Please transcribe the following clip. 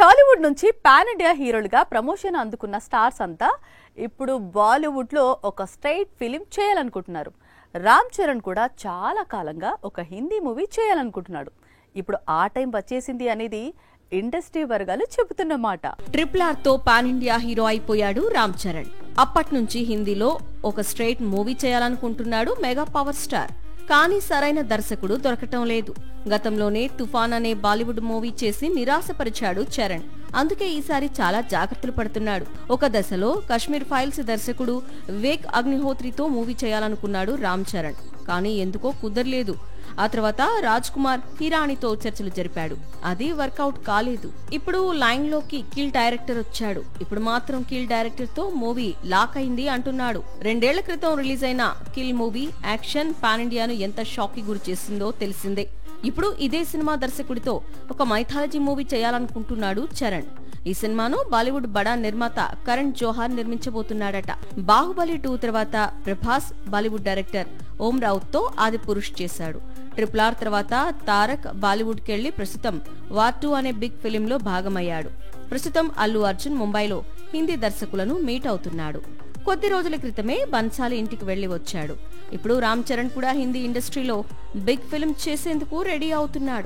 టాలీవుడ్ నుంచి pan India హీరోలుగా promotion అందుకున్న స్టార్స్ అంతా ఇప్పుడు బాలీవుడ్ లో ఒక స్ట్రైట్ ఫిలిం చేయాలనుకుంటున్నారు. రామ్ చరణ్ కూడా చాలా కాలంగా ఒక హిందీ మూవీ చేయాలనుకుంటున్నాడు. ఇప్పుడు ఆ టైం వచ్చేసింది అనేది ఇండస్ట్రీ వర్గాలు చెబుతున్నమాట. RRR తో పాన్ ఇండియా హీరో అయిపోయాడు రామ్ చరణ్. అప్పటి నుంచి హిందీలో ఒక స్ట్రైట్ మూవీ చేయాలనుకుంటున్నాడు మెగా పవర్ స్టార్. కానీ సరైన దర్శకుడు దొరకటం లేదు. గతంలోనే తుఫాన్ అనే బాలీవుడ్ మూవీ చేసి నిరాశపరిచాడు చరణ్. అందుకే ఈసారి చాలా జాగ్రత్తలు పడుతున్నాడు. ఒక దశలో కశ్మీర్ ఫైల్స్ దర్శకుడు వివేక్ అగ్నిహోత్రితో మూవీ చేయాలనుకున్నాడు రామ్ చరణ్. కానీ ఎందుకో కుదరలేదు. ఆ తర్వాత రాజ్ కుమార్ హిరాణితో చర్చలు జరిపాడు. అది వర్కౌట్ కాలేదు. ఇప్పుడు లైన్ లోకి కిల్ డైరెక్టర్ వచ్చాడు. ఇప్పుడు మాత్రం కిల్ డైరెక్టర్ తో మూవీ లాక్ అయింది అంటున్నాడు. 2 ఏళ్ల క్రితం రిలీజ్ అయిన కిల్ మూవీ యాక్షన్ పాన్ ఇండియాను ఎంత షాక్ కి గురి చేసిందో తెలిసిందే. ఇప్పుడు ఇదే సినిమా దర్శకుడితో ఒక మైథాలజీ మూవీ చేయాలనుకుంటున్నాడు చరణ్. ఈ సినిమాను బాలీవుడ్ బడా నిర్మాత కరణ్ జోహార్ నిర్మించబోతున్నాడట. బాహుబలి 2 తర్వాత ప్రభాస్ బాలీవుడ్ డైరెక్టర్ ఓం రావుత్ తో ఆది పురుష్ చేశాడు. RRR తర్వాత తారక్ బాలీవుడ్ కెళ్లి ప్రస్తుతం వార్ 2 అనే బిగ్ ఫిలిం లో భాగమయ్యాడు. ప్రస్తుతం అల్లు అర్జున్ ముంబైలో హిందీ దర్శకులను మీట్ అవుతున్నాడు. కొద్ది రోజుల క్రితమే బన్సాలి ఇంటికి వెళ్లి వచ్చాడు. ఇప్పుడు రామ్ చరణ్ కూడా హిందీ ఇండస్ట్రీలో బిగ్ ఫిలిం చేసేందుకు రెడీ అవుతున్నాడు.